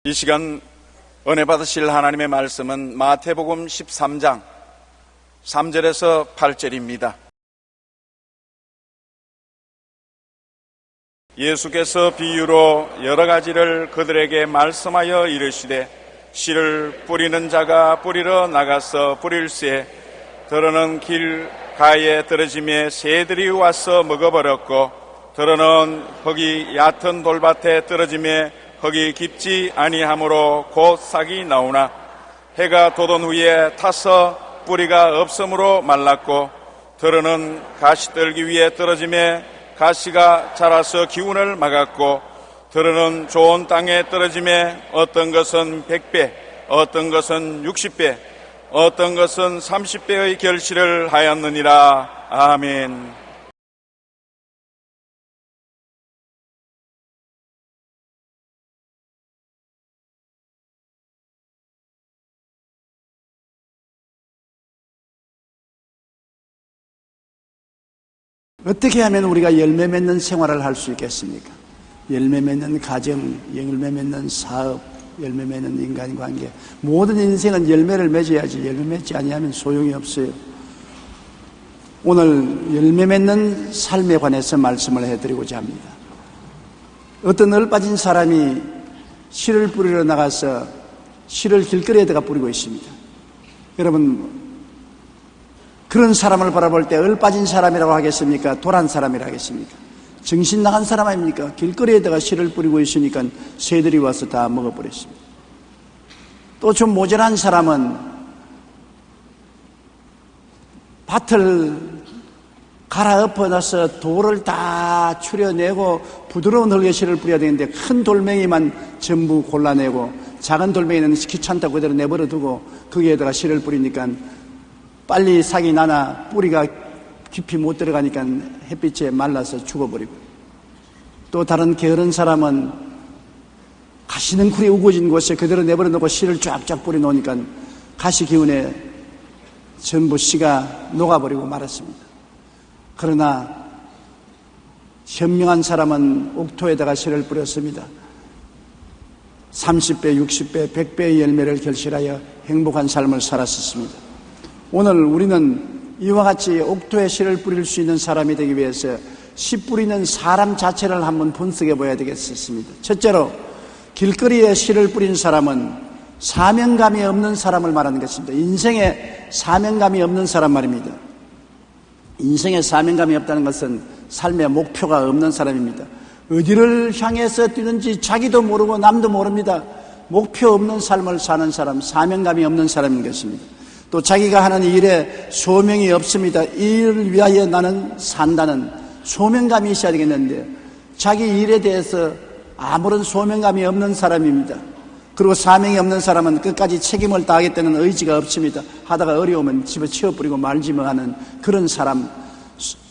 이 시간 은혜 받으실 하나님의 말씀은 마태복음 13장 3절에서 8절입니다. 예수께서 비유로 여러 가지를 그들에게 말씀하여 이르시되 씨를 뿌리는 자가 뿌리러 나가서 뿌릴새 더러는 길가에 떨어짐에 새들이 와서 먹어버렸고 더러는 흙이 얕은 돌밭에 떨어짐에 흙이 깊지 아니하므로 곧 싹이 나오나 해가 돋은 후에 타서 뿌리가 없으므로 말랐고 더러는 가시떨기 위에 떨어짐에 가시가 자라서 기운을 막았고 더러는 좋은 땅에 떨어짐에 어떤 것은 100배, 어떤 것은 60배, 어떤 것은 30배의 결실을 하였느니라. 아멘. 어떻게 하면 우리가 열매 맺는 생활을 할 수 있겠습니까? 열매 맺는 가정, 열매 맺는 사업, 열매 맺는 인간관계, 모든 인생은 열매를 맺어야지. 열매 맺지 아니하면 소용이 없어요. 오늘 열매 맺는 삶에 관해서 말씀을 해드리고자 합니다. 어떤 얼빠진 사람이 씨를 뿌리러 나가서 씨를 길거리에다가 뿌리고 있습니다. 여러분, 그런 사람을 바라볼 때 얼빠진 사람이라고 하겠습니까? 도란 사람이라고 하겠습니까? 정신 나간 사람 아닙니까? 길거리에다가 씨를 뿌리고 있으니까 새들이 와서 다 먹어버렸습니다. 또 좀 모자란 사람은 밭을 갈아엎어 놔서 돌을 다 추려내고 부드러운 흙에 씨를 뿌려야 되는데 큰 돌멩이만 전부 골라내고 작은 돌멩이는 귀찮다고 그대로 내버려 두고 거기에다가 씨를 뿌리니까 빨리 싹이 나나 뿌리가 깊이 못 들어가니까 햇빛에 말라서 죽어버리고, 또 다른 게으른 사람은 가시능쿨이 우거진 곳에 그대로 내버려 놓고 씨를 쫙쫙 뿌려 놓으니까 가시 기운에 전부 씨가 녹아버리고 말았습니다. 그러나 현명한 사람은 옥토에다가 씨를 뿌렸습니다. 30배, 60배, 100배의 열매를 결실하여 행복한 삶을 살았었습니다. 오늘 우리는 이와 같이 옥토에 씨를 뿌릴 수 있는 사람이 되기 위해서 씨 뿌리는 사람 자체를 한번 분석해 봐야 되겠습니다. 첫째로 길거리에 씨를 뿌린 사람은 사명감이 없는 사람을 말하는 것입니다. 인생에 사명감이 없는 사람 말입니다. 인생에 사명감이 없다는 것은 삶의 목표가 없는 사람입니다. 어디를 향해서 뛰는지 자기도 모르고 남도 모릅니다. 목표 없는 삶을 사는 사람, 사명감이 없는 사람인 것입니다. 또 자기가 하는 일에 소명이 없습니다. 이 일을 위하여 나는 산다는 소명감이 있어야 되겠는데 자기 일에 대해서 아무런 소명감이 없는 사람입니다. 그리고 사명이 없는 사람은 끝까지 책임을 다하겠다는 의지가 없습니다. 하다가 어려우면 집에 치워버리고 말지 뭐 하는 그런 사람.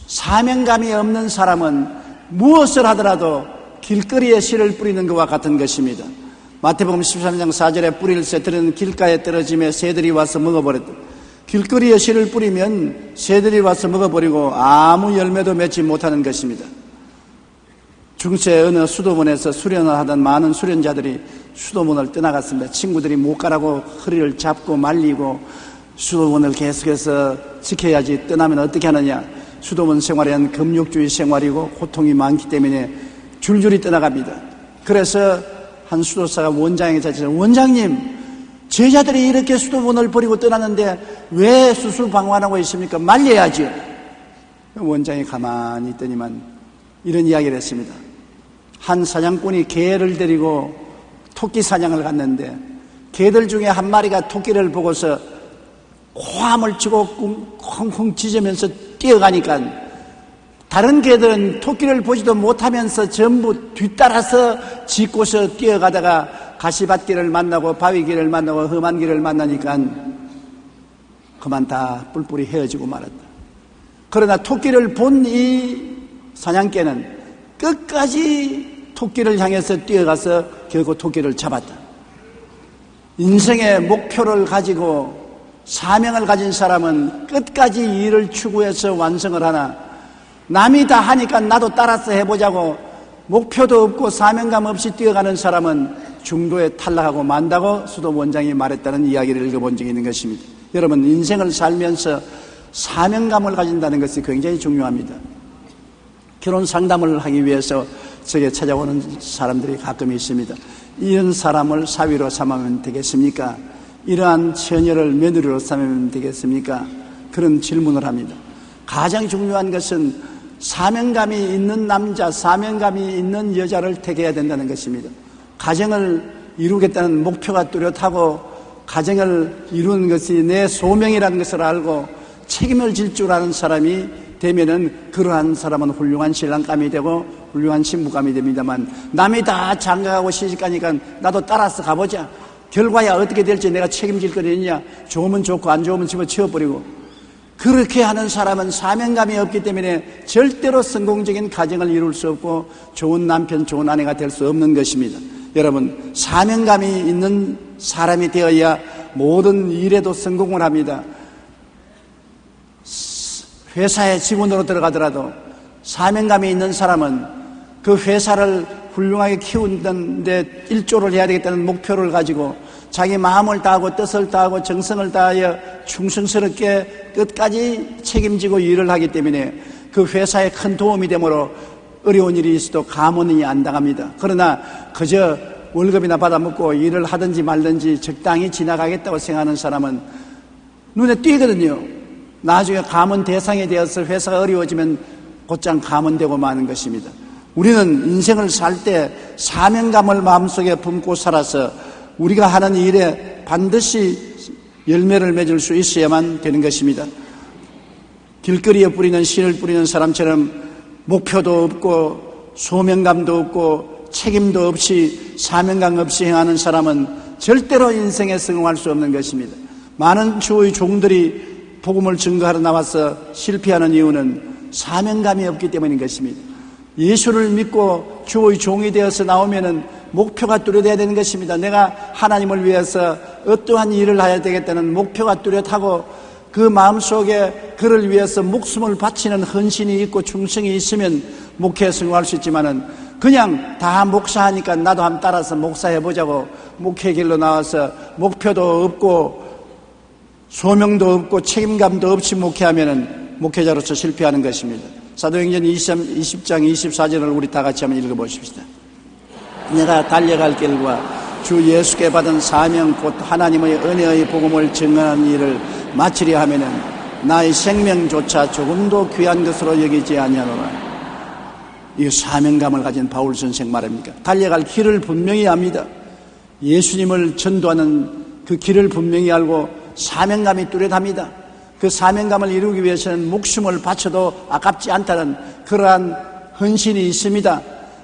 사명감이 없는 사람은 무엇을 하더라도 길거리에 씨를 뿌리는 것과 같은 것입니다. 마태복음 13장 4절에 뿌릴새 들은 길가에 떨어짐에 새들이 와서 먹어버렸다. 길거리에 씨를 뿌리면 새들이 와서 먹어버리고 아무 열매도 맺지 못하는 것입니다. 중세 어느 수도원에서 수련을 하던 많은 수련자들이 수도원을 떠나갔습니다. 친구들이 못 가라고 허리를 잡고 말리고 수도원을 계속해서 지켜야지 떠나면 어떻게 하느냐. 수도원 생활은 금욕주의 생활이고 고통이 많기 때문에 줄줄이 떠나갑니다. 그래서 한 수도사가 원장에게 자치서 원장님, 제자들이 이렇게 수도원을 버리고 떠났는데 왜 수수방관하고 있습니까? 말려야죠. 원장이 가만히 있더니만 이런 이야기를 했습니다. 한 사냥꾼이 개를 데리고 토끼 사냥을 갔는데 개들 중에 한 마리가 토끼를 보고서 고함을 치고 쿵쿵 짖으면서 뛰어가니까 다른 개들은 토끼를 보지도 못하면서 전부 뒤따라서 짖고서 뛰어가다가 가시밭길을 만나고 바위길을 만나고 험한 길을 만나니까 그만 다 뿔뿔이 헤어지고 말았다. 그러나 토끼를 본 이 사냥개는 끝까지 토끼를 향해서 뛰어가서 결국 토끼를 잡았다. 인생의 목표를 가지고 사명을 가진 사람은 끝까지 일을 추구해서 완성을 하나 남이 다 하니까 나도 따라서 해보자고 목표도 없고 사명감 없이 뛰어가는 사람은 중도에 탈락하고 만다고 수도 원장이 말했다는 이야기를 읽어본 적이 있는 것입니다. 여러분, 인생을 살면서 사명감을 가진다는 것이 굉장히 중요합니다. 결혼 상담을 하기 위해서 저에게 찾아오는 사람들이 가끔 있습니다. 이런 사람을 사위로 삼으면 되겠습니까? 이러한 처녀를 며느리로 삼으면 되겠습니까? 그런 질문을 합니다. 가장 중요한 것은 사명감이 있는 남자, 사명감이 있는 여자를 택해야 된다는 것입니다. 가정을 이루겠다는 목표가 뚜렷하고 가정을 이루는 것이 내 소명이라는 것을 알고 책임을 질 줄 아는 사람이 되면은 그러한 사람은 훌륭한 신랑감이 되고 훌륭한 신부감이 됩니다만, 남이 다 장가가고 시집가니까 나도 따라서 가보자, 결과야 어떻게 될지 내가 책임질 거 있냐, 좋으면 좋고 안 좋으면 집어치워버리고, 그렇게 하는 사람은 사명감이 없기 때문에 절대로 성공적인 가정을 이룰 수 없고 좋은 남편, 좋은 아내가 될 수 없는 것입니다. 여러분, 사명감이 있는 사람이 되어야 모든 일에도 성공을 합니다. 회사에 직원으로 들어가더라도 사명감이 있는 사람은 그 회사를 훌륭하게 키우는데 일조를 해야 되겠다는 목표를 가지고 자기 마음을 다하고 뜻을 다하고 정성을 다하여 충성스럽게 끝까지 책임지고 일을 하기 때문에 그 회사에 큰 도움이 되므로 어려운 일이 있어도 가문이 안 당합니다. 그러나 그저 월급이나 받아먹고 일을 하든지 말든지 적당히 지나가겠다고 생각하는 사람은 눈에 띄거든요. 나중에 가문 대상이 되어서 회사가 어려워지면 곧장 가문되고 마는 것입니다. 우리는 인생을 살 때 사명감을 마음속에 품고 살아서 우리가 하는 일에 반드시 열매를 맺을 수 있어야만 되는 것입니다. 길거리에 뿌리는 씨를 뿌리는 사람처럼 목표도 없고 소명감도 없고 책임도 없이 사명감 없이 행하는 사람은 절대로 인생에 성공할 수 없는 것입니다. 많은 주의 종들이 복음을 증거하러 나와서 실패하는 이유는 사명감이 없기 때문인 것입니다. 예수를 믿고 주의 종이 되어서 나오면은 목표가 뚜렷해야 되는 것입니다. 내가 하나님을 위해서 어떠한 일을 해야 되겠다는 목표가 뚜렷하고 그 마음속에 그를 위해서 목숨을 바치는 헌신이 있고 충성이 있으면 목회에 성공할 수 있지만은 그냥 다 목사하니까 나도 한번 따라서 목사해보자고 목회 길로 나와서 목표도 없고 소명도 없고 책임감도 없이 목회하면은 목회자로서 실패하는 것입니다. 사도행전 20장 24절을 우리 다 같이 한번 읽어보십시다. 내가 달려갈 길과 주 예수께 받은 사명 곧 하나님의 은혜의 복음을 증언하는 일을 마치려 하면은 나의 생명조차 조금도 귀한 것으로 여기지 아니하노라. 이 사명감을 가진 바울 선생 말입니까? 달려갈 길을 분명히 압니다. 예수님을 전도하는 그 길을 분명히 알고 사명감이 뚜렷합니다. 그 사명감을 이루기 위해서는 목숨을 바쳐도 아깝지 않다는 그러한 헌신이 있습니다.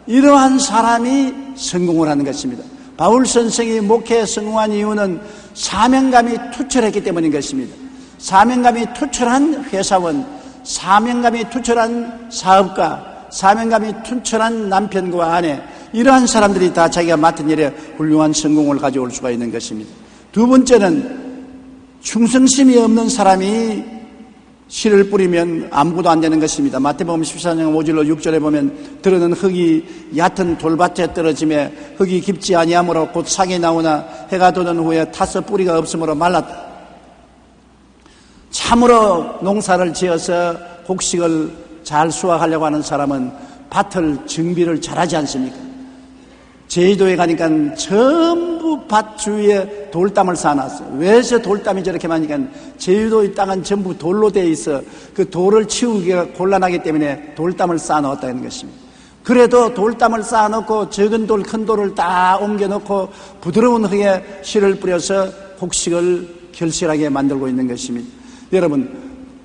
이러한 사람이 성공을 하는 것입니다. 바울 선생이 목회에 성공한 이유는 사명감이 투철했기 때문인 것입니다. 사명감이 투철한 회사원, 사명감이 투철한 사업가, 사명감이 투철한 남편과 아내, 이러한 사람들이 다 자기가 맡은 일에 훌륭한 성공을 가져올 수가 있는 것입니다. 두 번째는 충성심이 없는 사람이 씨를 뿌리면 아무것도 안 되는 것입니다. 마태복음 14장 5절로 6절에 보면 들어는 흙이 얕은 돌밭에 떨어짐에 흙이 깊지 아니하므로 곧 상이 나오나 해가 돋은 후에 타서 뿌리가 없으므로 말랐다. 참으로 농사를 지어서 곡식을 잘 수확하려고 하는 사람은 밭을 정비를 잘하지 않습니까? 제주도에 가니까 전부 밭 주위에 돌담을 쌓아놨어요. 왜 저 돌담이 저렇게 많으니까 제주도의 땅은 전부 돌로 되어 있어 그 돌을 치우기가 곤란하기 때문에 돌담을 쌓아놓았다는 것입니다. 그래도 돌담을 쌓아놓고 적은 돌, 큰 돌을 다 옮겨놓고 부드러운 흙에 씨를 뿌려서 곡식을 결실하게 만들고 있는 것입니다. 여러분,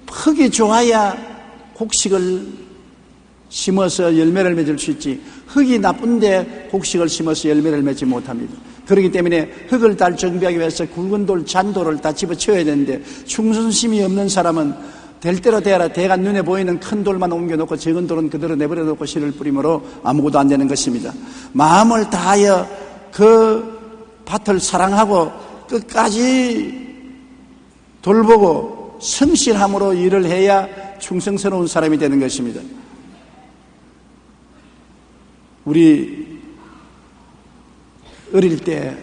흙이 좋아야 곡식을 심어서 열매를 맺을 수 있지 흙이 나쁜데 곡식을 심어서 열매를 맺지 못합니다. 그렇기 때문에 흙을 다 정비하기 위해서 굵은 돌, 잔돌을 다 집어치워야 되는데 충성심이 없는 사람은 될 대로 되어라 대가 눈에 보이는 큰 돌만 옮겨놓고 적은 돌은 그대로 내버려놓고 씨를 뿌림으로 아무것도 안 되는 것입니다. 마음을 다하여 그 밭을 사랑하고 끝까지 돌보고 성실함으로 일을 해야 충성스러운 사람이 되는 것입니다. 우리 어릴 때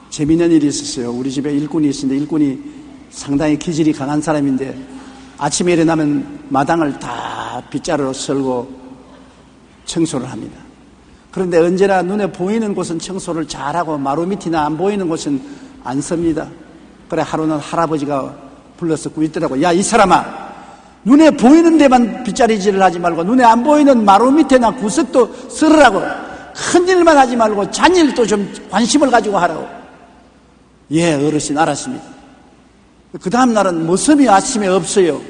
재미있는 일이 있었어요. 우리 집에 일꾼이 있었는데 일꾼이 상당히 기질이 강한 사람인데 아침에 일어나면 마당을 다 빗자루로 썰고 청소를 합니다. 그런데 언제나 눈에 보이는 곳은 청소를 잘하고 마루 밑이나 안 보이는 곳은 안 씁니다. 그래 하루는 할아버지가 불러서 꾸짖더라고. 야, 이 사람아, 눈에 보이는 데만 빗자루질을 하지 말고 눈에 안 보이는 마루 밑에나 구석도 썰으라고. 큰 일만 하지 말고 잔일도 좀 관심을 가지고 하라고. 예, 어르신 알았습니다. 그 다음 날은 모습이 아침에 없어요.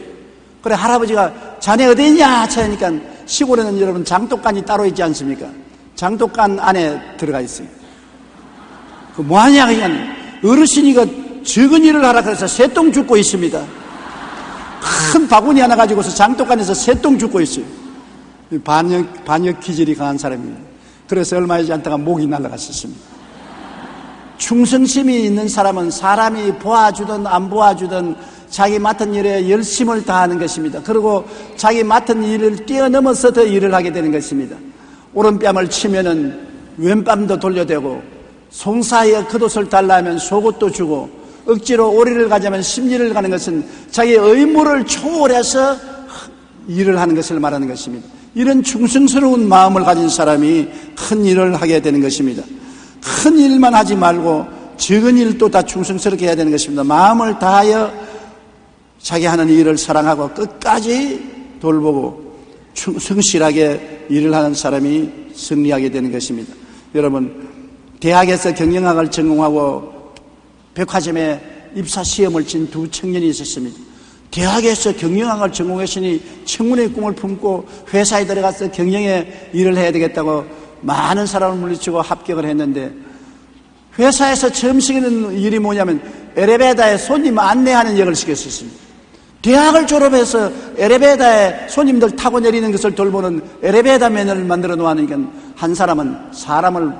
그래 할아버지가 자네 어디 있냐 찾으니까 시골에는 여러분 장독간이 따로 있지 않습니까? 장독간 안에 들어가 있어요. 그 뭐하냐 그냥 어르신이 그 적은 일을 하라 그래서 새똥 줍고 있습니다. 큰 바구니 하나 가지고서 장독간에서 새똥 줍고 있어요. 반역 기질이 강한 사람입니다. 그래서 얼마 되지 않다가 목이 날아갔었습니다. 충성심이 있는 사람은 사람이 보아주든 안 보아주든 자기 맡은 일에 열심을 다하는 것입니다. 그리고 자기 맡은 일을 뛰어넘어서 더 일을 하게 되는 것입니다. 오른뺨을 치면은 왼뺨도 돌려대고 송사에 겉옷을 달라 하면 속옷도 주고 억지로 오리를 가자면 심리를 가는 것은 자기 의무를 초월해서 일을 하는 것을 말하는 것입니다. 이런 충성스러운 마음을 가진 사람이 큰 일을 하게 되는 것입니다. 큰 일만 하지 말고 적은 일도 다 충성스럽게 해야 되는 것입니다. 마음을 다하여 자기 하는 일을 사랑하고 끝까지 돌보고 성실하게 일을 하는 사람이 승리하게 되는 것입니다. 여러분, 대학에서 경영학을 전공하고 백화점에 입사시험을 친 두 청년이 있었습니다. 대학에서 경영학을 전공했으니 청문회의 꿈을 품고 회사에 들어가서 경영의 일을 해야 되겠다고 많은 사람을 물리치고 합격을 했는데 회사에서 처음 시키는 일이 뭐냐면 엘리베이터에 손님 안내하는 역을 시켰었습니다. 대학을 졸업해서 엘리베이터에 손님들 타고 내리는 것을 돌보는 엘리베이터 매너를 만들어 놓으니까 한 사람은 사람을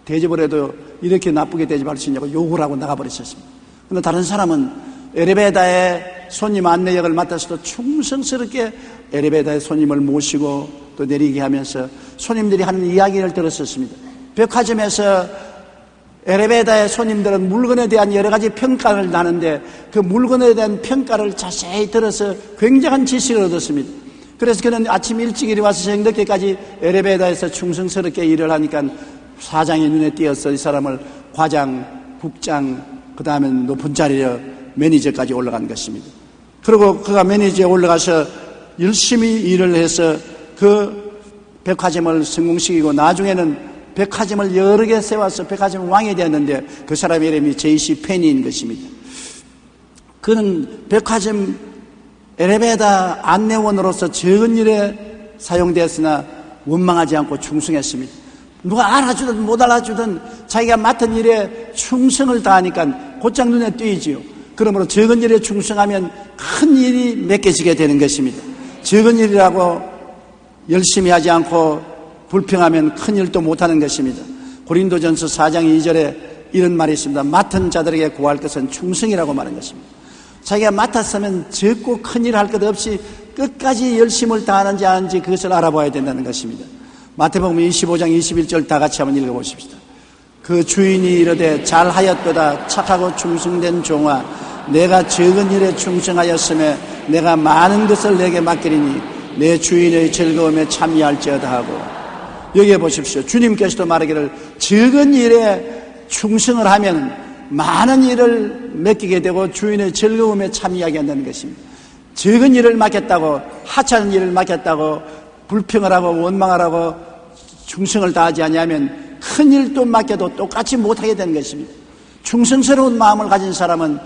대접을 해도 이렇게 나쁘게 대접할 수 있냐고 욕을 하고 나가버렸었습니다. 그런데 다른 사람은 엘리베이터에 손님 안내 역을 맡아서도 충성스럽게 엘리베이터에 손님을 모시고 또 내리게 하면서 손님들이 하는 이야기를 들었었습니다. 백화점에서 엘리베이터의 손님들은 물건에 대한 여러 가지 평가를 나는데 그 물건에 대한 평가를 자세히 들어서 굉장한 지식을 얻었습니다. 그래서 그는 아침 일찍 일어나서 저녁 늦게까지 엘리베이터에서 충성스럽게 일을 하니까 사장이 눈에 띄어서 이 사람을 과장, 국장, 그 다음에 높은 자리에 매니저까지 올라간 것입니다. 그리고 그가 매니저에 올라가서 열심히 일을 해서 그 백화점을 성공시키고 나중에는 백화점을 여러 개 세워서 백화점 왕이 되었는데 그 사람의 이름이 J.C. 페니인 것입니다. 그는 백화점 엘리베이터 안내원으로서 적은 일에 사용되었으나 원망하지 않고 충성했습니다. 누가 알아주든 못 알아주든 자기가 맡은 일에 충성을 다하니까 곧장 눈에 띄지요. 그러므로 적은 일에 충성하면 큰 일이 맺겨지게 되는 것입니다. 적은 일이라고 열심히 하지 않고 불평하면 큰 일도 못하는 것입니다. 고린도전서 4장 2절에 이런 말이 있습니다. 맡은 자들에게 구할 것은 충성이라고 말한 것입니다. 자기가 맡았으면 적고 큰 일 할 것 없이 끝까지 열심을 다하는지 아닌지 그것을 알아봐야 된다는 것입니다. 마태복음 25장 21절 다 같이 한번 읽어보십시다. 그 주인이 이르되 잘하였도다 착하고 충성된 종아 내가 적은 일에 충성하였으며 내가 많은 것을 내게 맡기리니 내 주인의 즐거움에 참여할지어다 하고 여기에 보십시오. 주님께서도 말하기를 적은 일에 충성을 하면 많은 일을 맡기게 되고 주인의 즐거움에 참여하게 한다는 것입니다. 적은 일을 맡겼다고 하찮은 일을 맡겼다고 불평을 하고 원망을 하고 충성을 다하지 아니하면 큰 일도 맡겨도 똑같이 못하게 되는 것입니다. 충성스러운 마음을 가진 사람은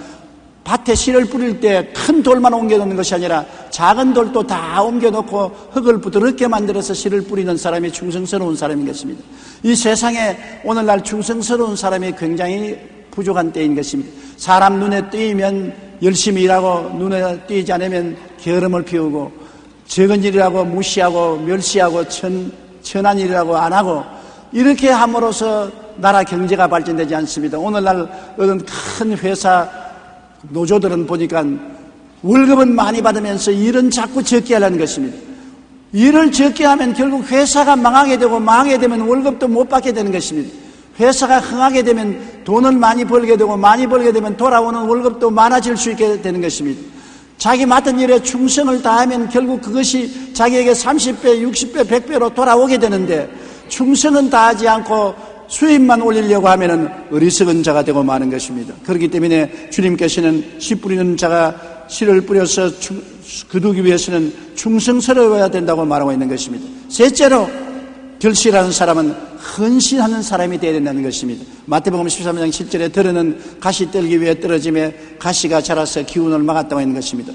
밭에 씨를 뿌릴 때 큰 돌만 옮겨놓는 것이 아니라 작은 돌도 다 옮겨놓고 흙을 부드럽게 만들어서 씨를 뿌리는 사람이 충성스러운 사람인 것입니다. 이 세상에 오늘날 충성스러운 사람이 굉장히 부족한 때인 것입니다. 사람 눈에 띄면 열심히 일하고 눈에 띄지 않으면 게으름을 피우고 적은 일이라고 무시하고 멸시하고 천한 일이라고 안 하고 이렇게 함으로써 나라 경제가 발전되지 않습니다. 오늘날 어떤 큰 회사 노조들은 보니까 월급은 많이 받으면서 일은 자꾸 적게 하려는 것입니다. 일을 적게 하면 결국 회사가 망하게 되고, 망하게 되면 월급도 못 받게 되는 것입니다. 회사가 흥하게 되면 돈을 많이 벌게 되고, 많이 벌게 되면 돌아오는 월급도 많아질 수 있게 되는 것입니다. 자기 맡은 일에 충성을 다하면 결국 그것이 자기에게 30배, 60배, 100배로 돌아오게 되는데, 충성은 다하지 않고 수입만 올리려고 하면은 어리석은 자가 되고 마는 것입니다. 그렇기 때문에 주님께서는 씨 뿌리는 자가 씨를 뿌려서 거두기 위해서는 충성스러워야 된다고 말하고 있는 것입니다. 셋째로, 결실하는 사람은 헌신하는 사람이 되어야 된다는 것입니다. 마태복음 13장 7절에 들으는 가시 떨기 위해 떨어짐에 가시가 자라서 기운을 막았다고 하는 것입니다.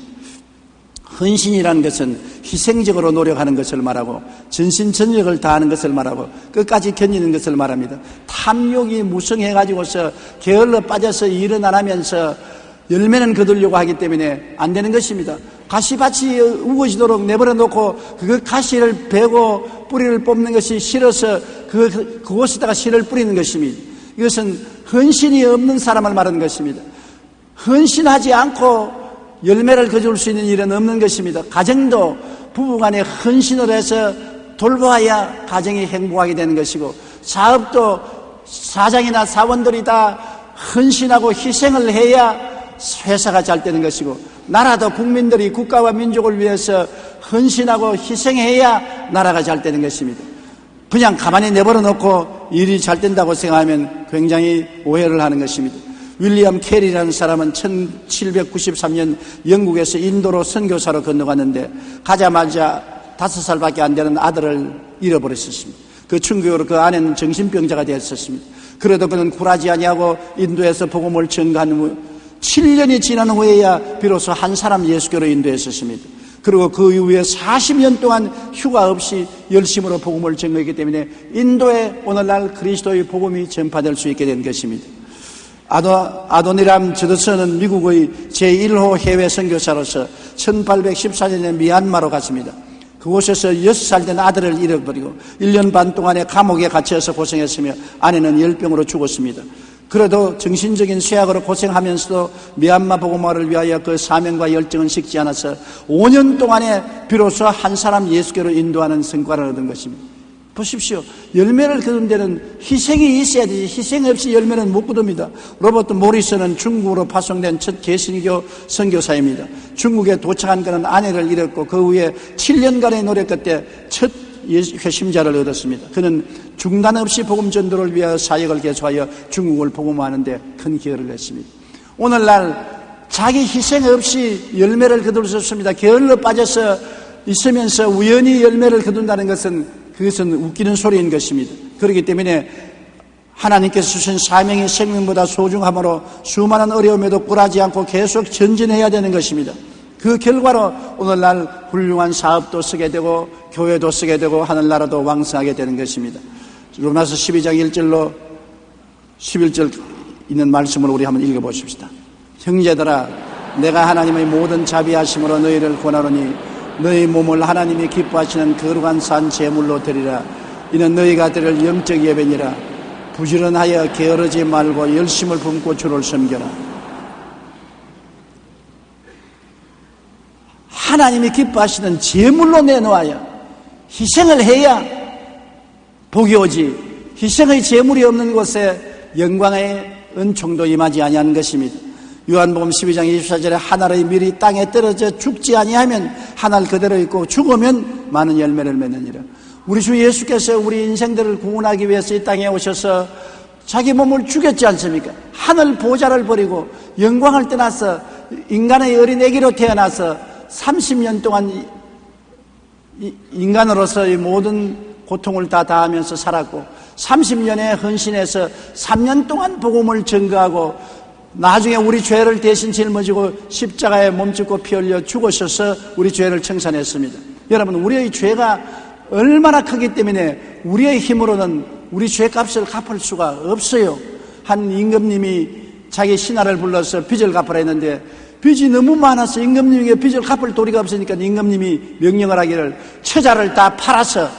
헌신이라는 것은 희생적으로 노력하는 것을 말하고, 전신전력을 다하는 것을 말하고, 끝까지 견디는 것을 말합니다. 탐욕이 무성해가지고서 게을러 빠져서 일은 안 하면서 열매는 거두려고 하기 때문에 안 되는 것입니다. 가시밭이 우거지도록 내버려 놓고 그 가시를 베고 뿌리를 뽑는 것이 싫어서 그곳에다가 씨를 뿌리는 것입니다. 이것은 헌신이 없는 사람을 말하는 것입니다. 헌신하지 않고 열매를 거둘 수 있는 일은 없는 것입니다. 가정도 부부간에 헌신을 해서 돌보아야 가정이 행복하게 되는 것이고, 사업도 사장이나 사원들이 다 헌신하고 희생을 해야 회사가 잘 되는 것이고, 나라도 국민들이 국가와 민족을 위해서 헌신하고 희생해야 나라가 잘 되는 것입니다. 그냥 가만히 내버려 놓고 일이 잘 된다고 생각하면 굉장히 오해를 하는 것입니다. 윌리엄 캐리라는 사람은 1793년 영국에서 인도로 선교사로 건너갔는데, 가자마자 5살밖에 안 되는 아들을 잃어버렸었습니다. 그 충격으로 그 아내는 정신병자가 되었었습니다. 그래도 그는 굴하지 아니하고 인도에서 복음을 전가한 후 7년이 지난 후에야 비로소 한 사람 예수교로 인도했었습니다. 그리고 그 이후에 40년 동안 휴가 없이 열심으로 복음을 전거했기 때문에 인도에 오늘날 그리스도의 복음이 전파될 수 있게 된 것입니다. 아도니람 저더슨은 미국의 제1호 해외 선교사로서 1814년에 미얀마로 갔습니다. 그곳에서 6살 된 아들을 잃어버리고 1년 반 동안에 감옥에 갇혀서 고생했으며 아내는 열병으로 죽었습니다. 그래도 정신적인 쇠약으로 고생하면서도 미얀마 복음화를 위하여 그 사명과 열정은 식지 않아서 5년 동안에 비로소 한 사람 예수교로 인도하는 성과를 얻은 것입니다. 보십시오. 열매를 거둔 데는 희생이 있어야 되지, 희생 없이 열매는 못 거둡니다. 로버트 모리슨은 중국으로 파송된 첫 개신교 선교사입니다. 중국에 도착한 그는 아내를 잃었고 그 후에 7년간의 노력 끝에 첫 회심자를 얻었습니다. 그는 중단 없이 복음 전도를 위하여 사역을 계속하여 중국을 복음화하는데 큰 기여를 했습니다. 오늘날 자기 희생 없이 열매를 거둘 수 없습니다. 게을러 빠져서 있으면서 우연히 열매를 거둔다는 것은 그것은 웃기는 소리인 것입니다. 그렇기 때문에 하나님께서 주신 사명이 생명보다 소중함으로 수많은 어려움에도 굴하지 않고 계속 전진해야 되는 것입니다. 그 결과로 오늘날 훌륭한 사업도 쓰게 되고 교회도 쓰게 되고 하늘나라도 왕성하게 되는 것입니다. 로마서 12장 1절로 11절 있는 말씀을 우리 한번 읽어보십시다. 형제들아, 내가 하나님의 모든 자비하심으로 너희를 권하노니 너희 몸을 하나님이 기뻐하시는 거룩한 산 제물로 드리라. 이는 너희가 드릴 영적 예배니라. 부지런하여 게으르지 말고 열심을 품고 주를 섬겨라. 하나님이 기뻐하시는 제물로 내놓아야, 희생을 해야 복이 오지, 희생의 제물이 없는 곳에 영광의 은총도 임하지 아니하는 것입니다. 요한복음 12장 24절에 하늘의 밀이 땅에 떨어져 죽지 아니하면 하늘 그대로 있고 죽으면 많은 열매를 맺느니라. 우리 주 예수께서 우리 인생들을 구원하기 위해서 이 땅에 오셔서 자기 몸을 죽였지 않습니까? 하늘 보좌를 버리고 영광을 떠나서 인간의 어린 아기로 태어나서 30년 동안 인간으로서의 모든 고통을 다 다하면서 살았고 30년에 헌신해서 3년 동안 복음을 전거하고 나중에 우리 죄를 대신 짊어지고 십자가에 몸짓고 피 흘려 죽으셔서 우리 죄를 청산했습니다. 여러분, 우리의 죄가 얼마나 크기 때문에 우리의 힘으로는 우리 죄값을 갚을 수가 없어요. 한 임금님이 자기 신하를 불러서 빚을 갚으라 했는데 빚이 너무 많아서 임금님에게 빚을 갚을 도리가 없으니까 임금님이 명령을 하기를 처자를 다 팔아서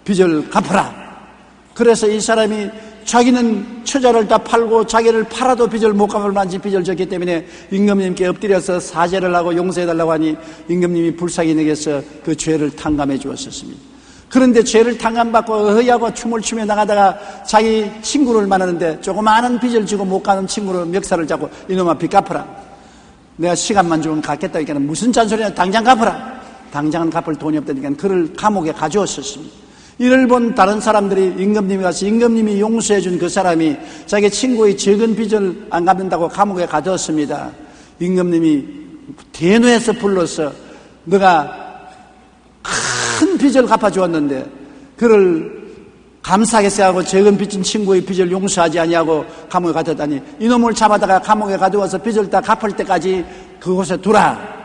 빚을 갚으라. 그래서 이 사람이 자기는 처자를 다 팔고 자기를 팔아도 빚을 못 갚을 만치 빚을 졌기 때문에 임금님께 엎드려서 사죄를 하고 용서해달라고 하니 임금님이 불쌍히 여겨서 그 죄를 탕감해 주었었습니다. 그런데 죄를 탕감받고 어이하고 춤을 추며 나가다가 자기 친구를 만나는데 조그마한 빚을 지고 못 가는 친구를 멱살을 잡고 이놈아 빚 갚아라. 내가 시간만 주면 갚겠다. 그러니까 무슨 잔소리냐. 당장 갚아라. 당장은 갚을 돈이 없다니까 그를 감옥에 가져왔었습니다. 이를 본 다른 사람들이 임금님이 가서 임금님이 용서해 준 그 사람이 자기 친구의 적은 빚을 안 갚는다고 감옥에 가두었습니다. 임금님이 대노해서 불러서 너가 큰 빚을 갚아주었는데 그를 감사하게 생각하고 적은 빚진 친구의 빚을 용서하지 아니하고 감옥에 가두었다니 이놈을 잡아다가 감옥에 가두어서 빚을 다 갚을 때까지 그곳에 두라.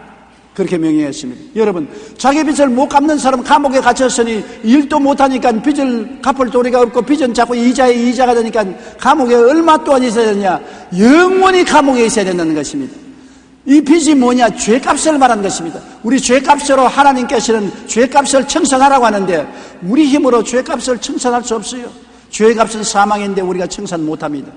그렇게 명령했습니다. 여러분, 자기 빚을 못 갚는 사람 감옥에 갇혔으니 일도 못하니까 빚을 갚을 도리가 없고 빚은 자꾸 이자에 이자가 되니까 감옥에 얼마 동안 있어야 되냐? 영원히 감옥에 있어야 된다는 것입니다. 이 빚이 뭐냐? 죄값을 말하는 것입니다. 우리 죄값으로 하나님께서는 죄값을 청산하라고 하는데 우리 힘으로 죄값을 청산할 수 없어요. 죄값은 사망인데 우리가 청산 못합니다.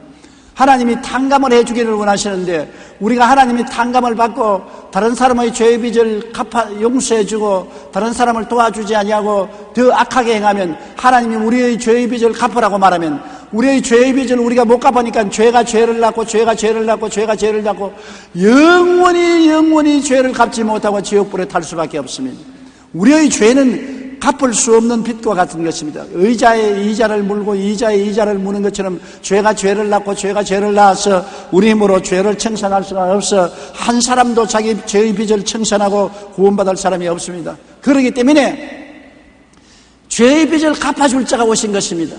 하나님이 탕감을 해주기를 원하시는데 우리가 하나님이 탕감을 받고 다른 사람의 죄의 빚을 용서해주고 다른 사람을 도와주지 아니하고 더 악하게 행하면 하나님이 우리의 죄의 빚을 갚으라고 말하면 우리의 죄의 빚을 우리가 못 갚으니까 죄가 죄를 낳고 죄가 죄를 낳고 죄가 죄를 낳고 영원히 죄를 갚지 못하고 지옥불에 탈 수밖에 없습니다. 우리의 죄는 갚을 수 없는 빚과 같은 것입니다. 의자에 이자를 물고 이자에 이자를 무는 것처럼 죄가 죄를 낳고 죄가 죄를 낳아서 우리 힘으로 죄를 청산할 수가 없어 한 사람도 자기 죄의 빚을 청산하고 구원받을 사람이 없습니다. 그렇기 때문에 죄의 빚을 갚아줄 자가 오신 것입니다.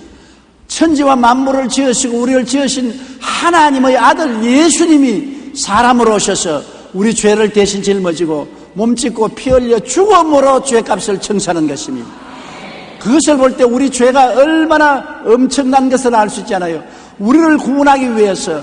천지와 만물을 지으시고 우리를 지으신 하나님의 아들 예수님이 사람으로 오셔서 우리 죄를 대신 짊어지고 몸짓고 피 흘려 죽음으로 죄값을 청산하는 것입니다. 그것을 볼 때 우리 죄가 얼마나 엄청난 것을 알 수 있잖아요. 우리를 구원하기 위해서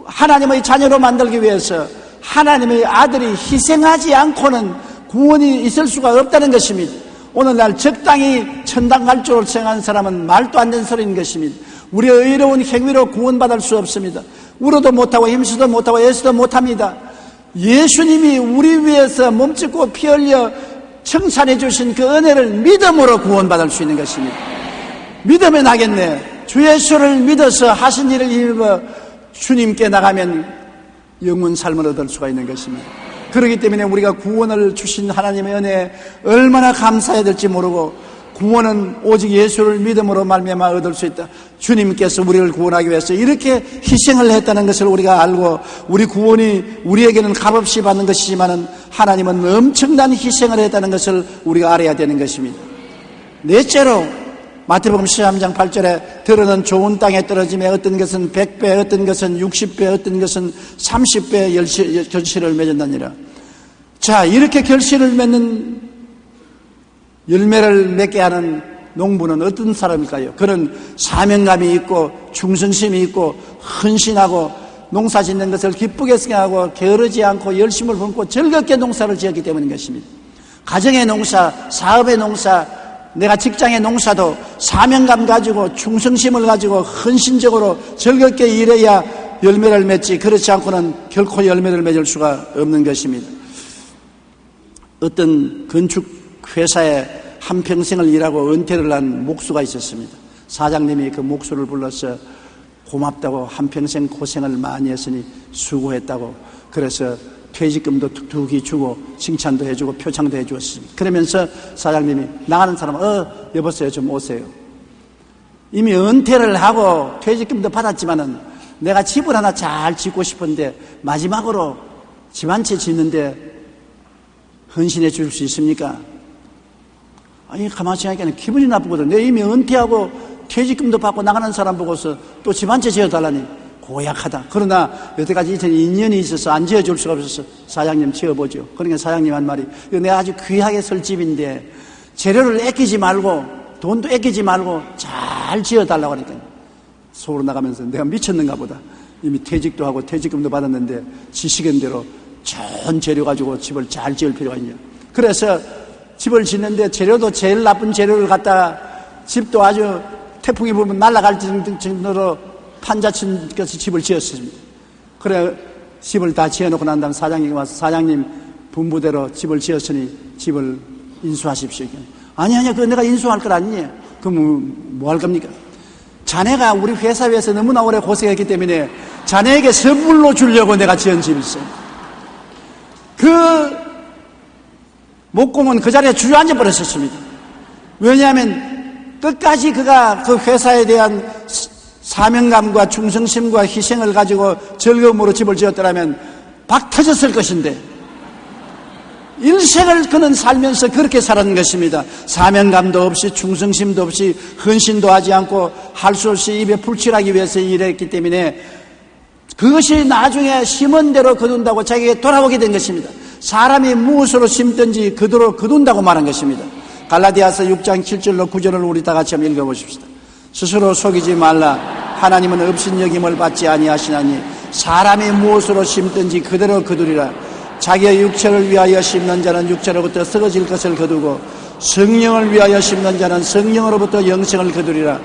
하나님의 자녀로 만들기 위해서 하나님의 아들이 희생하지 않고는 구원이 있을 수가 없다는 것입니다. 오늘날 적당히 천당 갈 줄 생각하는 사람은 말도 안 되는 소리인 것입니다. 우리의 의로운 행위로 구원받을 수 없습니다. 울어도 못하고 힘쓰도 못하고 애쓰도 못합니다. 예수님이 우리 위해서 몸짓고 피 흘려 청산해 주신 그 은혜를 믿음으로 구원받을 수 있는 것입니다. 믿으면 하겠네. 주 예수를 믿어서 하신 일을 힘입어 주님께 나가면 영원 삶을 얻을 수가 있는 것입니다. 그렇기 때문에 우리가 구원을 주신 하나님의 은혜에 얼마나 감사해야 될지 모르고 구원은 오직 예수를 믿음으로 말미암아 얻을 수 있다. 주님께서 우리를 구원하기 위해서 이렇게 희생을 했다는 것을 우리가 알고 우리 구원이 우리에게는 값없이 받는 것이지만 하나님은 엄청난 희생을 했다는 것을 우리가 알아야 되는 것입니다. 넷째로 마태복음 13장 8절에 들어는 좋은 땅에 떨어지며 어떤 것은 100배 어떤 것은 60배 어떤 것은 30배 결실을 맺었느니라. 자, 이렇게 결실을 맺는 열매를 맺게 하는 농부는 어떤 사람일까요? 그는 사명감이 있고 충성심이 있고 헌신하고 농사 짓는 것을 기쁘게 생각하고 게으르지 않고 열심을 품고 즐겁게 농사를 지었기 때문인 것입니다. 가정의 농사, 사업의 농사, 내가 직장의 농사도 사명감 가지고 충성심을 가지고 헌신적으로 즐겁게 일해야 열매를 맺지 그렇지 않고는 결코 열매를 맺을 수가 없는 것입니다. 어떤 건축회사에 한평생을 일하고 은퇴를 한 목수가 있었습니다. 사장님이 그 목수를 불러서 고맙다고 한평생 고생을 많이 했으니 수고했다고 그래서 퇴직금도 툭툭이 주고 칭찬도 해주고 표창도 해주었습니다. 그러면서 사장님이 나가는 사람은 여보세요 좀 오세요. 이미 은퇴를 하고 퇴직금도 받았지만은 내가 집을 하나 잘 짓고 싶은데 마지막으로 집 한 채 짓는데 헌신해 줄 수 있습니까? 아니 가만히 생각하니까 기분이 나쁘거든. 내가 이미 은퇴하고 퇴직금도 받고 나가는 사람 보고서 또 집 한 채 지어달라니 고약하다. 그러나 여태까지 인연이 있어서 안 지어줄 수가 없어서 사장님 지어보죠. 그러니까 사장님 한 말이 내가 아주 귀하게 설 집인데 재료를 아끼지 말고 돈도 아끼지 말고 잘 지어달라고 하니까 속으로 나가면서 내가 미쳤는가 보다. 이미 퇴직도 하고 퇴직금도 받았는데 지시견대로 좋은 재료 가지고 집을 잘 지을 필요가 있냐. 그래서 집을 짓는데 재료도 제일 나쁜 재료를 갖다가 집도 아주 태풍이 불면 날아갈 정도로 판자촌같이 집을 지었습니다. 그래 집을 다 지어놓고 난 다음 사장님이 와서 사장님 분부대로 집을 지었으니 집을 인수하십시오. 아니 그거 내가 인수할 걸 아니냐. 그럼 뭐 할 겁니까? 자네가 우리 회사에서 너무나 오래 고생했기 때문에 자네에게 선물로 주려고 내가 지은 집이 있어요. 그 목공은 그 자리에 주저앉아 버렸었습니다. 왜냐하면 끝까지 그가 그 회사에 대한 사명감과 충성심과 희생을 가지고 즐거움으로 집을 지었더라면 박 터졌을 것인데 일생을 그는 살면서 그렇게 살았는 것입니다. 사명감도 없이 충성심도 없이 헌신도 하지 않고 할 수 없이 입에 불칠하기 위해서 일했기 때문에 그것이 나중에 심은 대로 거둔다고 자기에게 돌아오게 된 것입니다. 사람이 무엇으로 심든지 그대로 거둔다고 말한 것입니다. 갈라디아서 6장 7절로 9절을 우리 다 같이 한번 읽어보십시다. 스스로 속이지 말라. 하나님은 업신여김을 받지 아니하시나니 사람이 무엇으로 심든지 그대로 거두리라. 자기의 육체를 위하여 심는 자는 육체로부터 썩어질 것을 거두고 성령을 위하여 심는 자는 성령으로부터 영생을 거두리라.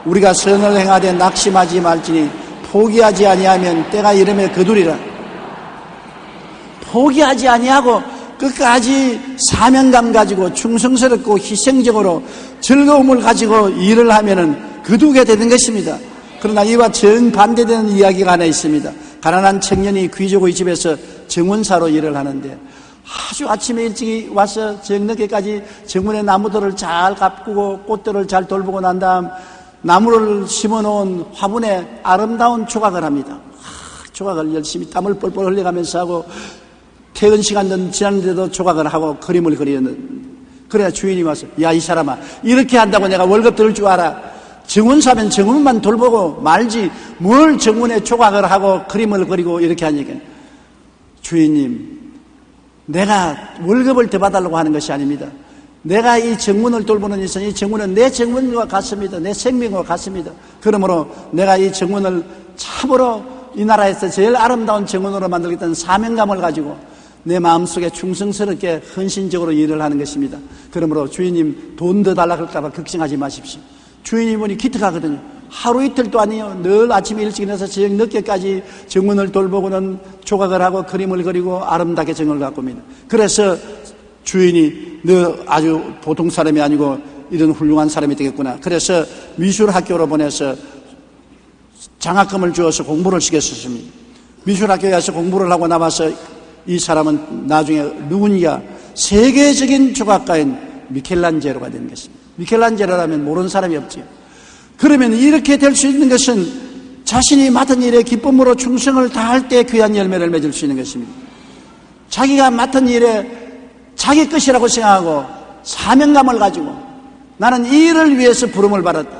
우리가 선을 행하되 낙심하지 말지니 포기하지 아니하면 때가 이름에 거두리라. 포기하지 아니하고 끝까지 사명감 가지고 충성스럽고 희생적으로 즐거움을 가지고 일을 하면은 거두게 되는 것입니다. 그러나 이와 정반대되는 이야기가 하나 있습니다. 가난한 청년이 귀족의 집에서 정원사로 일을 하는데 아주 아침에 일찍 와서 저녁에까지 정원의 나무들을 잘 가꾸고 꽃들을 잘 돌보고 난 다음 나무를 심어놓은 화분에 아름다운 조각을 합니다. 조각을 열심히 땀을 뻘뻘 흘려가면서 하고 퇴근 시간은 지났는데도 조각을 하고 그림을 그리는. 그래야 주인이 와서 야 이 사람아 이렇게 한다고 내가 월급 들을 줄 알아? 정원사면 정원만 돌보고 말지 뭘 정원에 조각을 하고 그림을 그리고 이렇게 하니까 주인님 내가 월급을 더 받으려고 하는 것이 아닙니다. 내가 이 정원을 돌보는 이상 이 정원은 내 정원과 같습니다. 내 생명과 같습니다. 그러므로 내가 이 정원을 참으로 이 나라에서 제일 아름다운 정원으로 만들겠다는 사명감을 가지고 내 마음속에 충성스럽게 헌신적으로 일을 하는 것입니다. 그러므로 주인님 돈 더 달라고 할까 봐 걱정하지 마십시오. 주인이 보니 기특하거든요. 하루 이틀도 아니에요. 늘 아침에 일찍 일어나서 저녁 늦게까지 정원을 돌보고는 조각을 하고 그림을 그리고 아름답게 정원을 가꿉니다. 그래서 주인이 너 아주 보통 사람이 아니고 이런 훌륭한 사람이 되겠구나. 그래서 미술학교로 보내서 장학금을 주어서 공부를 시켰습니다. 미술학교에 가서 공부를 하고 나와서 이 사람은 나중에 누구냐? 세계적인 조각가인 미켈란젤로가 된 것입니다. 미켈란젤로라면 모르는 사람이 없지요. 그러면 이렇게 될 수 있는 것은 자신이 맡은 일에 기쁨으로 충성을 다할 때 귀한 열매를 맺을 수 있는 것입니다. 자기가 맡은 일에 자기 것이라고 생각하고 사명감을 가지고 나는 이 일을 위해서 부름을 받았다.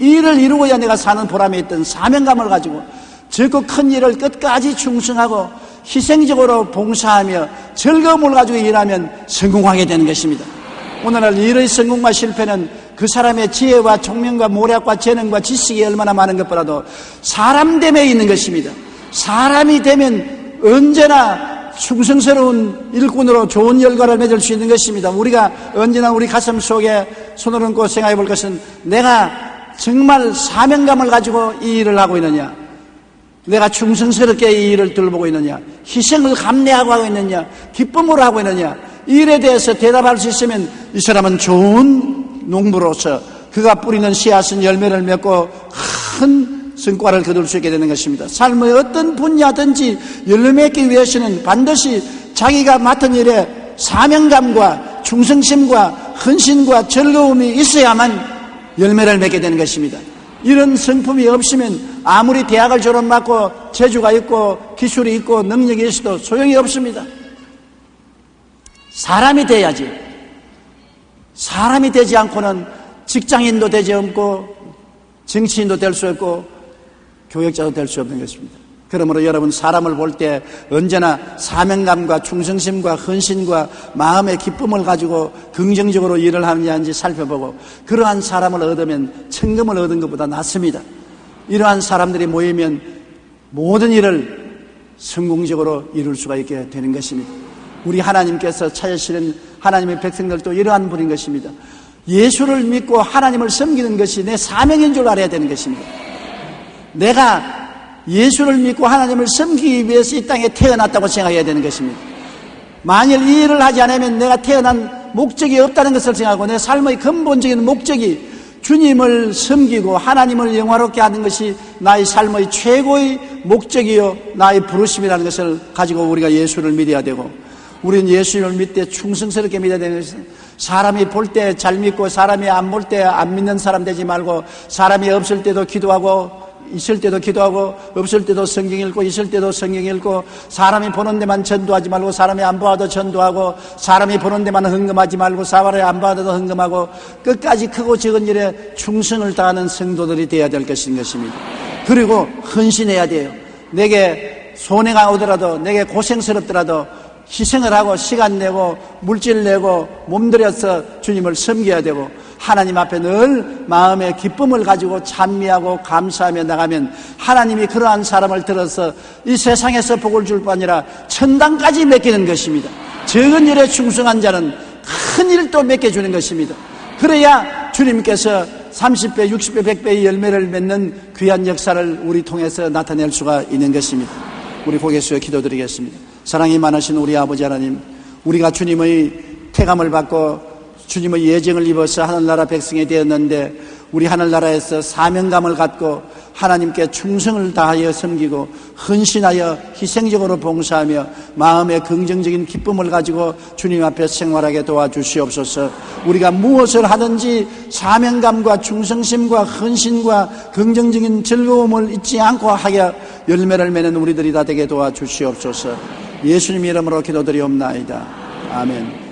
이 일을 이루고야 내가 사는 보람에 있던 사명감을 가지고 적고 큰 일을 끝까지 충성하고 희생적으로 봉사하며 즐거움을 가지고 일하면 성공하게 되는 것입니다. 오늘날 일의 성공과 실패는 그 사람의 지혜와 총명과 모략과 재능과 지식이 얼마나 많은 것보다도 사람 됨에 있는 것입니다. 사람이 되면 언제나 충성스러운 일꾼으로 좋은 결과를 맺을 수 있는 것입니다. 우리가 언제나 우리 가슴 속에 손을 얹고 생각해 볼 것은 내가 정말 사명감을 가지고 이 일을 하고 있느냐, 내가 충성스럽게 이 일을 돌보고 있느냐, 희생을 감내하고 하고 있느냐, 기쁨으로 하고 있느냐, 이 일에 대해서 대답할 수 있으면 이 사람은 좋은 농부로서 그가 뿌리는 씨앗은 열매를 맺고 큰 성과를 거둘 수 있게 되는 것입니다. 삶의 어떤 분야든지 열매 맺기 위해서는 반드시 자기가 맡은 일에 사명감과 충성심과 헌신과 즐거움이 있어야만 열매를 맺게 되는 것입니다. 이런 성품이 없으면 아무리 대학을 졸업하고 재주가 있고 기술이 있고 능력이 있어도 소용이 없습니다. 사람이 돼야지. 사람이 되지 않고는 직장인도 되지 않고 정치인도 될 수 없고 교역자도 될 수 없는 것입니다. 그러므로 여러분 사람을 볼 때 언제나 사명감과 충성심과 헌신과 마음의 기쁨을 가지고 긍정적으로 일을 하느냐인지 살펴보고 그러한 사람을 얻으면 천금을 얻은 것보다 낫습니다. 이러한 사람들이 모이면 모든 일을 성공적으로 이룰 수가 있게 되는 것입니다. 우리 하나님께서 찾으시는 하나님의 백성들도 이러한 분인 것입니다. 예수를 믿고 하나님을 섬기는 것이 내 사명인 줄 알아야 되는 것입니다. 내가 예수를 믿고 하나님을 섬기기 위해서 이 땅에 태어났다고 생각해야 되는 것입니다. 만일 이 일을 하지 않으면 내가 태어난 목적이 없다는 것을 생각하고 내 삶의 근본적인 목적이 주님을 섬기고 하나님을 영화롭게 하는 것이 나의 삶의 최고의 목적이요 나의 부르심이라는 것을 가지고 우리가 예수를 믿어야 되고, 우리는 예수를 믿을 때 충성스럽게 믿어야 되는 것은 사람이 볼 때 잘 믿고 사람이 안 볼 때 안 믿는 사람 되지 말고, 사람이 없을 때도 기도하고 있을 때도 기도하고 없을 때도 성경 읽고 있을 때도 성경 읽고, 사람이 보는 데만 전도하지 말고 사람이 안 봐도 전도하고, 사람이 보는 데만 헌금하지 말고 사람이 안 봐도 헌금하고, 끝까지 크고 적은 일에 충성을 다하는 성도들이 되어야 될 것인 것입니다. 그리고 헌신해야 돼요. 내게 손해가 오더라도, 내게 고생스럽더라도 희생을 하고 시간 내고 물질 내고 몸들여서 주님을 섬겨야 되고, 하나님 앞에 늘 마음의 기쁨을 가지고 찬미하고 감사하며 나가면 하나님이 그러한 사람을 들어서 이 세상에서 복을 줄 뿐 아니라 천당까지 맡기는 것입니다. 적은 일에 충성한 자는 큰 일도 맡겨주는 것입니다. 그래야 주님께서 30배, 60배, 100배의 열매를 맺는 귀한 역사를 우리 통해서 나타낼 수가 있는 것입니다. 우리 고개 숙여 기도드리겠습니다. 사랑이 많으신 우리 아버지 하나님, 우리가 주님의 태감을 받고 주님의 예정을 입어서 하늘나라 백성이 되었는데, 우리 하늘나라에서 사명감을 갖고 하나님께 충성을 다하여 섬기고 헌신하여 희생적으로 봉사하며 마음의 긍정적인 기쁨을 가지고 주님 앞에 생활하게 도와주시옵소서. 우리가 무엇을 하든지 사명감과 충성심과 헌신과 긍정적인 즐거움을 잊지 않고 하여 열매를 맺는 우리들이 다 되게 도와주시옵소서. 예수님 이름으로 기도드리옵나이다. 아멘.